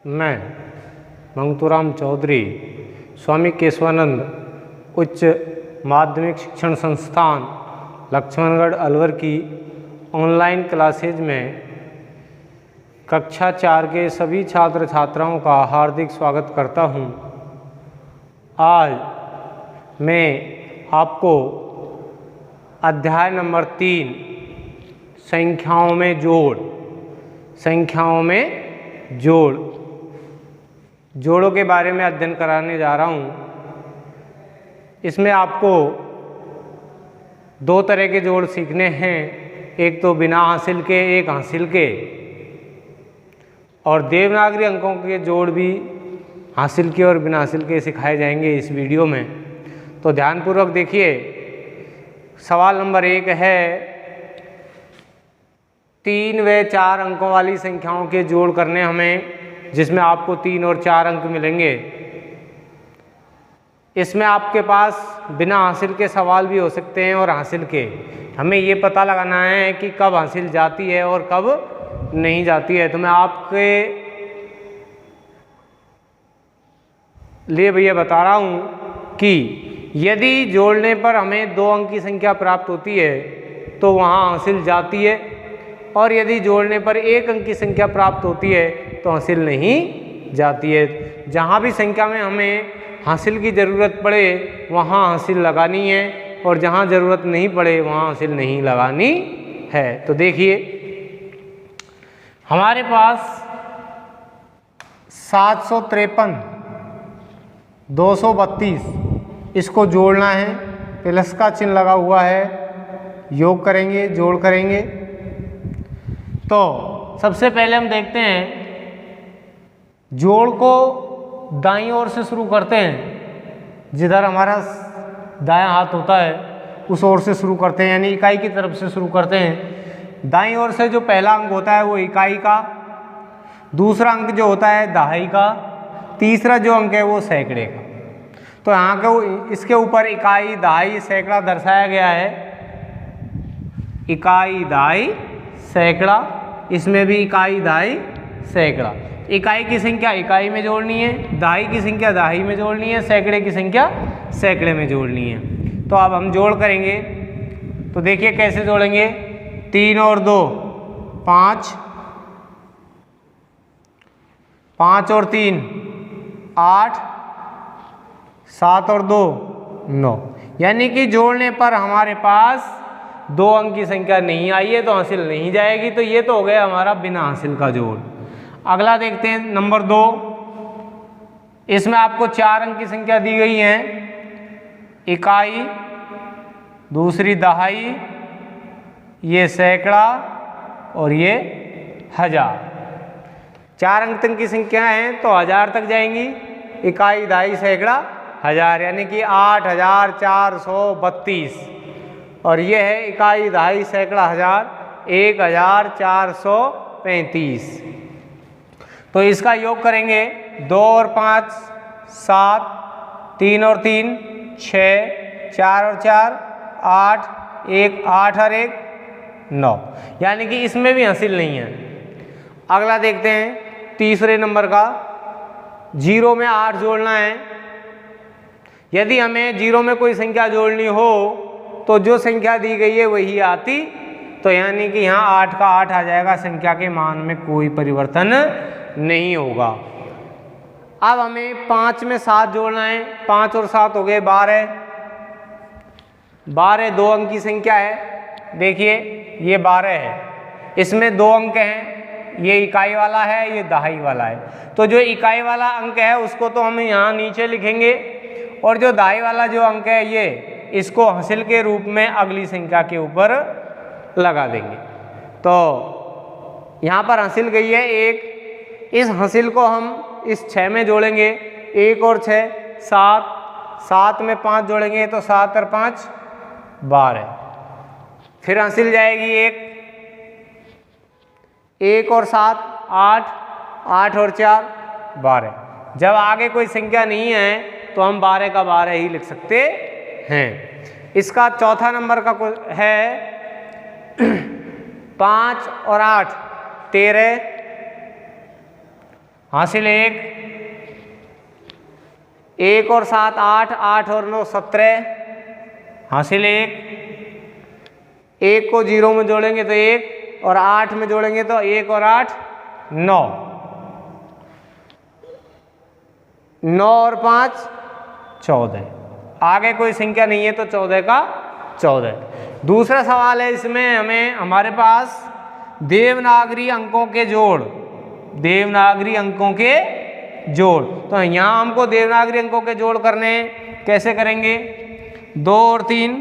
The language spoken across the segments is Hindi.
मैं मंगतूराम चौधरी स्वामी केशवानंद उच्च माध्यमिक शिक्षण संस्थान लक्ष्मणगढ़ अलवर की ऑनलाइन क्लासेज में कक्षा 4 के सभी छात्र छात्राओं का हार्दिक स्वागत करता हूं। आज मैं आपको अध्याय नंबर 3 संख्याओं में जोड़ों के बारे में अध्ययन कराने जा रहा हूँ। इसमें आपको 2 तरह के जोड़ सीखने हैं, एक तो बिना हासिल के, एक हासिल के। और देवनागरी अंकों के जोड़ भी हासिल के और बिना हासिल के सिखाए जाएंगे इस वीडियो में। तो ध्यानपूर्वक देखिए। सवाल नंबर 1 है 3 व 4 अंकों वाली संख्याओं के जोड़ करने हमें, जिसमें आपको 3 और 4 अंक मिलेंगे। इसमें आपके पास बिना हासिल के सवाल भी हो सकते हैं और हासिल के। हमें ये पता लगाना है कि कब हासिल जाती है और कब नहीं जाती है। तो मैं आपके लिए भैया बता रहा हूँ कि यदि जोड़ने पर हमें 2 अंक की संख्या प्राप्त होती है तो वहाँ हासिल जाती है, और यदि जोड़ने पर 1 अंक की संख्या प्राप्त होती है तो हासिल नहीं जाती है। जहाँ भी संख्या में हमें हासिल की ज़रूरत पड़े वहाँ हासिल लगानी है, और जहाँ ज़रूरत नहीं पड़े वहाँ हासिल नहीं लगानी है। तो देखिए, हमारे पास 753, 232 इसको जोड़ना है। प्लस का चिन्ह लगा हुआ है, योग करेंगे, जोड़ करेंगे। तो सबसे पहले हम देखते हैं, जोड़ को दाईं ओर से शुरू करते हैं। जिधर हमारा दायां हाथ होता है उस ओर से शुरू करते हैं, यानी इकाई की तरफ से शुरू करते हैं। दाईं ओर से जो पहला अंक होता है वो इकाई का, दूसरा अंक जो होता है दहाई का, तीसरा जो अंक है वो सैकड़े का। तो यहाँ के इसके ऊपर इकाई, दहाई, सैकड़ा दर्शाया गया है। इकाई, दहाई, सैकड़ा। इसमें भी इकाई, दहाई, सैकड़ा। इकाई की संख्या इकाई में जोड़नी है, दहाई की संख्या दहाई में जोड़नी है, सैकड़े की संख्या सैकड़े में जोड़नी है। तो अब हम जोड़ करेंगे। तो देखिए कैसे जोड़ेंगे। 3 और 2 5, 5 और 3 8, 7 और 2 9। यानी कि जोड़ने पर हमारे पास 2 अंक की संख्या नहीं आई है तो हासिल नहीं जाएगी। तो ये तो हो गया हमारा बिना हासिल का जोड़। अगला देखते हैं नंबर 2। इसमें आपको 4 अंक की संख्या दी गई है। इकाई, दूसरी दहाई, ये सैकड़ा और ये हजार। 4 अंक तक की संख्या है तो 1000 तक जाएंगी। इकाई, दहाई, सैकड़ा, हजार, यानी कि 8432। और ये है इकाई, दहाई, सैकड़ा, हजार, 1435। तो इसका योग करेंगे। 2 और 5 7, 3 और 3 6, 4 और 4 8, 1 8 और 1 9। यानी कि इसमें भी हासिल नहीं है। अगला देखते हैं तीसरे नंबर का। 0 में 8 जोड़ना है। यदि हमें 0 में कोई संख्या जोड़नी हो तो जो संख्या दी गई है वही आती। तो यानी कि यहाँ 8 का 8 आ जाएगा। संख्या के मान में कोई परिवर्तन नहीं होगा। अब हमें 5 में 7 जोड़ना है। 5 और 7 हो गए 12। 12 2 अंक की संख्या है। देखिए ये 12 है, इसमें 2 अंक हैं। ये इकाई वाला है, ये दहाई वाला है। तो जो इकाई वाला अंक है उसको तो हम यहाँ नीचे लिखेंगे, और जो दहाई वाला जो अंक है ये इसको हासिल के रूप में अगली संख्या के ऊपर लगा देंगे। तो यहाँ पर हासिल गई है 1। इस हासिल को हम इस 6 में जोड़ेंगे। 1 और 6 7, 7 में 5 जोड़ेंगे तो 7 और 5 12। फिर हासिल जाएगी 1 और 7 8, 8 और 4 12। जब आगे कोई संख्या नहीं है तो हम 12 का 12 ही लिख सकते हैं। इसका चौथा नंबर का है 5 और 8 13, हासिल 1, 1 और 7 8, 8 और 9 17, हासिल 1, 1 को 0 में जोड़ेंगे तो 1 और 8 में जोड़ेंगे तो 1 और 8 9, 9 और 5 14, आगे कोई संख्या नहीं है तो 14 का 14। दूसरा सवाल है, इसमें हमें हमारे पास देवनागरी अंकों के जोड़, देवनागरी अंकों के जोड़, तो यहाँ हमको देवनागरी अंकों के जोड़ करने हैं। कैसे करेंगे? 2 और 3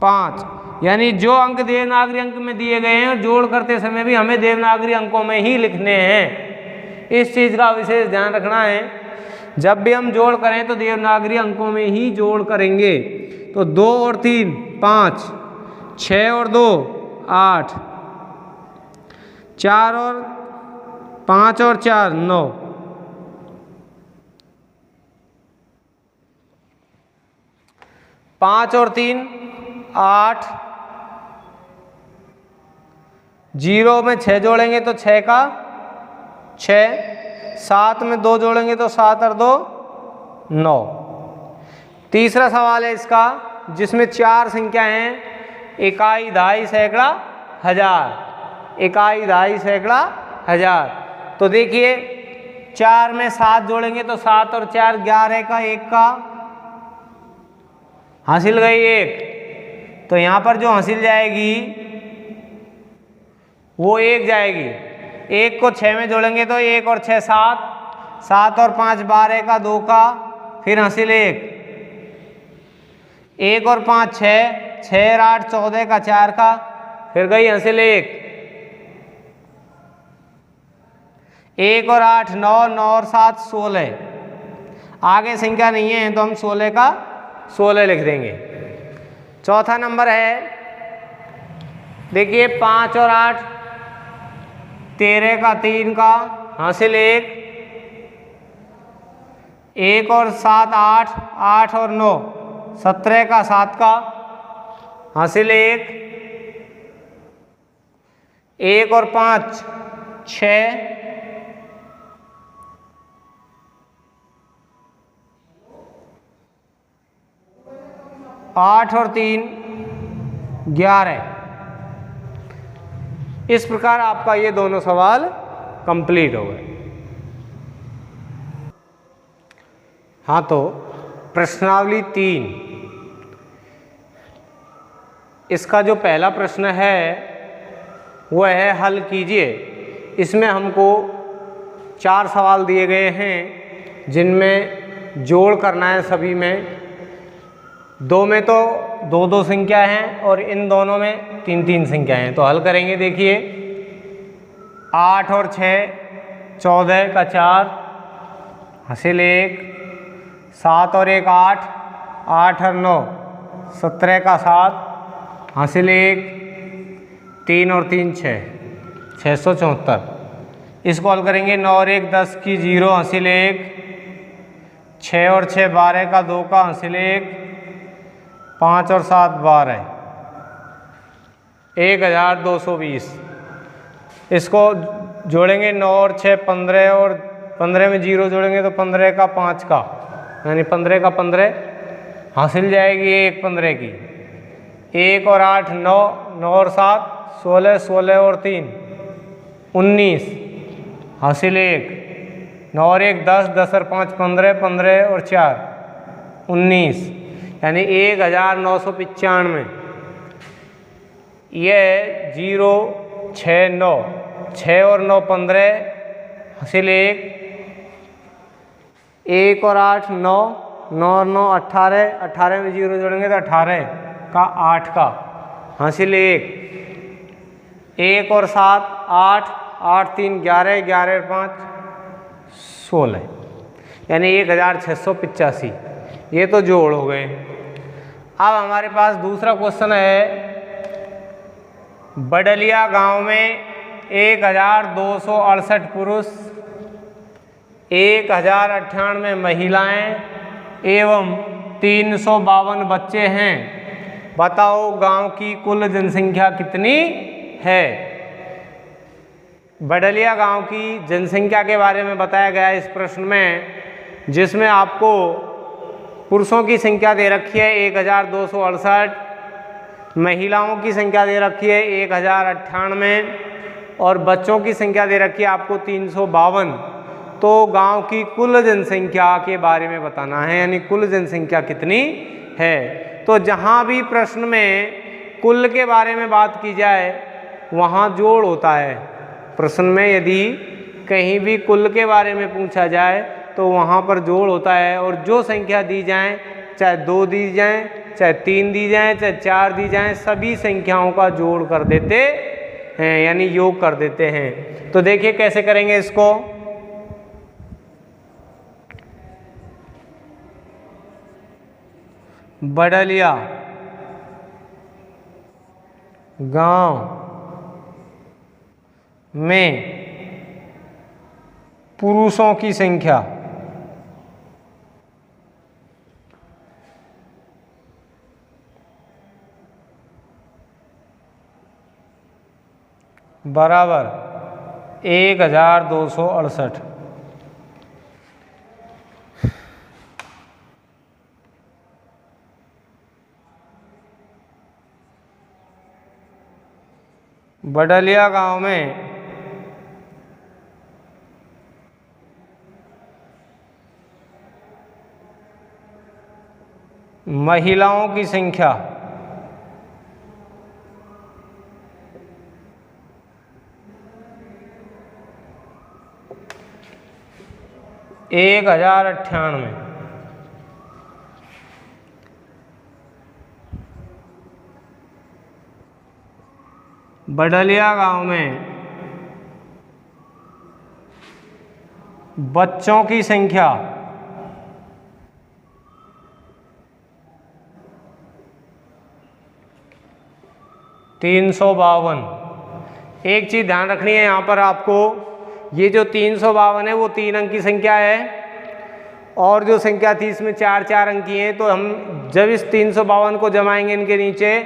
5, यानी जो अंक देवनागरी अंक में दिए गए हैं जोड़ करते समय भी हमें देवनागरी अंकों में ही लिखने हैं। इस चीज़ का विशेष ध्यान रखना है, जब भी हम जोड़ करें तो देवनागरी अंकों में ही जोड़ करेंगे। तो 2 और 3 5, 6 और 2 8, 4 और 5 और 4 9, 5 और 3 8, 0 में 6 जोड़ेंगे तो 6 का 6, 7 में 2 जोड़ेंगे तो 7 और 2 9। तीसरा सवाल है इसका, जिसमें 4 संख्या हैं, इकाई, दहाई, सैकड़ा, हजार, इकाई, दहाई, सैकड़ा, हजार। तो देखिए 4 में 7 जोड़ेंगे तो 7 और 4 11 का, 1 का हासिल गई 1, तो यहाँ पर जो हासिल जाएगी वो 1 जाएगी। 1 को 6 में जोड़ेंगे तो 1 और 6 7, 7 और 5 12 का, 2 का, फिर हासिल 1, 1 और 5 6, 6 और 8 14 का, 4 का, फिर गई हासिल 1, 1 और 8 9, 9 और 7 16, आगे संख्या नहीं है तो हम 16 का 16 लिख देंगे। चौथा नंबर है, देखिए 5 और 8 13 का, 3 का, हासिल 1, 1 और 7 8, 8 और 9 17 का, 7 का, हासिल 1, 1 और 5 6, 8 और 3 11। इस प्रकार आपका ये दोनों सवाल कंप्लीट हो गए। हाँ, तो प्रश्नावली 3, इसका जो पहला प्रश्न है वह है हल कीजिए। इसमें हमको 4 सवाल दिए गए हैं, जिनमें जोड़ करना है सभी में। 2 में तो 2-2 संख्या हैं और इन दोनों में 3-3 संख्या हैं। तो हल करेंगे, देखिए 8 और 6 14 का, 4 हासिल 1, 7 और 1 8, 8 और 9 17 का, 7 हासिल 1, 3 और 3 6, 674। इसको हल करेंगे, 9 और 1 10 की, 0 हासिल 1, 6 और 6 12 का, 2 का, हासिल 1, 5 और 7 12, 1220। इसको जोड़ेंगे, 9 और 6 15 और 15 में 0 जोड़ेंगे तो 15 का, 5 का, यानी 15 का 15 हासिल जाएगी 1 15 की। 1 और 8 9, 9 और 7 16, 16 और 3 19 हासिल 1, 9 और 1 10, 10 और 5 15, 15 और 4 19, यानी 1995। यह 0 6 9, 6 और 9 15 हासिल 1, 1 और 8 9, 9 और 9 18, 18 में 0 जोड़ेंगे तो 18 का, 8 का, हासिल 1, 1 और 7 8, 8 3 11, 11 और 5 16, यानी 1685। ये तो जोड़ हो गए। अब हमारे पास दूसरा क्वेश्चन है, बडलिया गांव में 1268 पुरुष, 1098 महिलाएं एवं 352 बच्चे हैं। बताओ गांव की कुल जनसंख्या कितनी है? बडलिया गांव की जनसंख्या के बारे में बताया गया है इस प्रश्न में, जिसमें आपको पुरुषों की संख्या दे रखी है 1268, महिलाओं की संख्या दे रखी है 1098 और बच्चों की संख्या दे रखी है आपको 352। तो गांव की कुल जनसंख्या के बारे में बताना है, यानी कुल जनसंख्या कितनी है। तो जहाँ भी प्रश्न में कुल के बारे में बात की जाए वहाँ जोड़ होता है। प्रश्न में यदि कहीं भी कुल के बारे में पूछा जाए तो वहाँ पर जोड़ होता है, और जो संख्या दी जाए, चाहे 2 दी जाए, चाहे 3 दी जाए, चाहे 4 दी जाए, सभी संख्याओं का जोड़ कर देते हैं, यानी योग कर देते हैं। तो देखिए कैसे करेंगे इसको। बडलिया गांव में पुरुषों की संख्या बराबर 1268। बडलिया गांव में महिलाओं की संख्या 1098। बडलिया गांव में बच्चों की संख्या 352। एक चीज़ ध्यान रखनी है यहाँ पर आपको, ये जो 352 है वो 3 अंक की संख्या है, और जो संख्या थी इसमें 4 अंक की हैं। तो हम जब इस 352 को जमाएंगे इनके नीचे,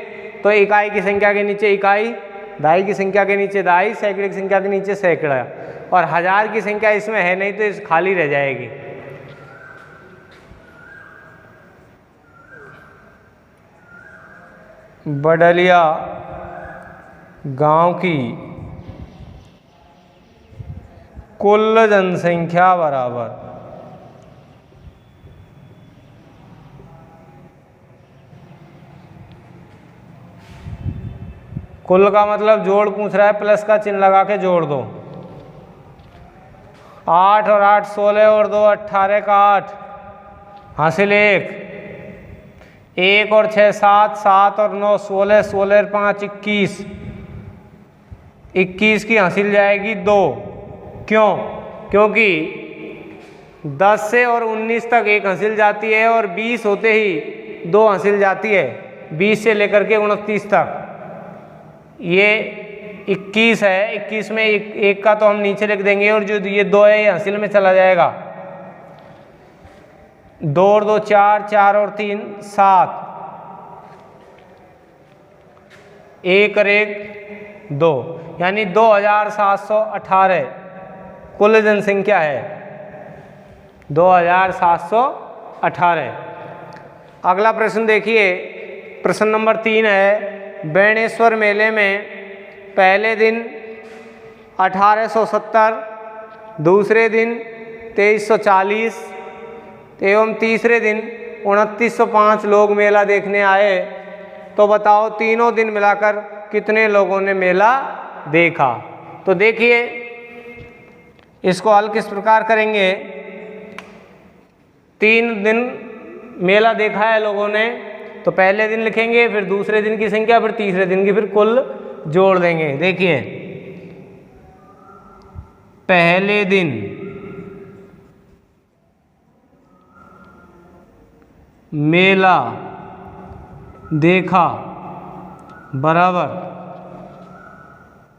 तो इकाई की संख्या के नीचे इकाई, दहाई की संख्या के नीचे दहाई, सैकड़े की संख्या के नीचे सैकड़ा, और हजार की संख्या इसमें है नहीं तो इस खाली रह जाएगी। बडलिया गांव की कुल जनसंख्या बराबर कुल का मतलब जोड़ पूछ रहा है, प्लस का चिन्ह लगा के जोड़ दो। 8 और 8 16 और 2 18 का 8 हासिल 1। 1 और 6 7, 7 और 9 16, 16 और 5 21। 21 की हासिल जाएगी 2। क्यों? क्योंकि 10 से और 19 तक 1 हासिल जाती है, और 20 होते ही 2 हासिल जाती है। 20 से लेकर के 29 तक ये 21 है। 21 में एक का तो हम नीचे लिख देंगे, और जो ये 2 है ये हासिल में चला जाएगा। 2 और 2 4, 4 और 3 7, 1 और 1 2, यानी 2718 कुल जनसंख्या है। 2718। अगला प्रश्न देखिए, प्रश्न नंबर 3 है। बेणेश्वर मेले में पहले दिन 1870, दूसरे दिन 2340 एवं तीसरे दिन 2905 लोग मेला देखने आए। तो बताओ तीनों दिन मिलाकर कितने लोगों ने मेला देखा। तो देखिए इसको हल किस प्रकार करेंगे। 3 दिन मेला देखा है लोगों ने, तो पहले दिन लिखेंगे, फिर दूसरे दिन की संख्या, फिर तीसरे दिन की, फिर कुल जोड़ देंगे। देखिए पहले दिन मेला देखा बराबर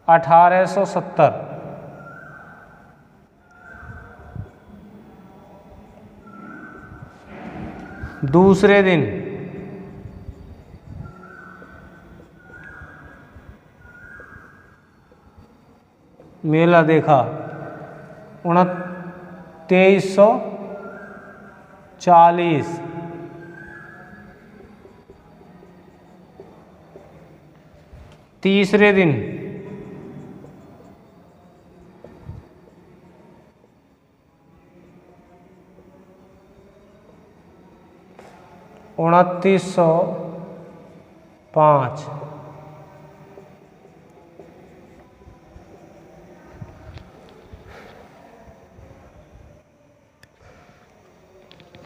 1870। दूसरे दिन मेला देखा। 2340। तीसरे दिन 2905।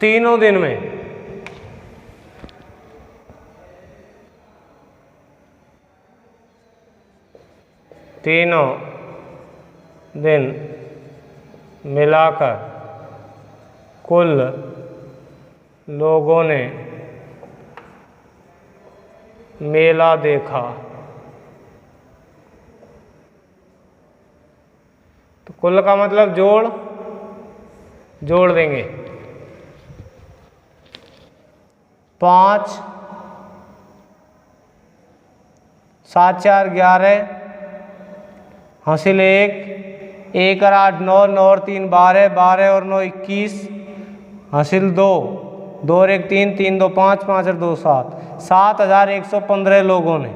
तीनों दिन में तीनों दिन मिलाकर कुल लोगों ने मेला देखा। तो कुल का मतलब जोड़ देंगे। 5 7 4 11 हासिल 1 और 8 9 9 और 3 12 12 और 9 21 हासिल 2 2 और 1 3 3 2 5 5 और 2 7 7115 लोगों ने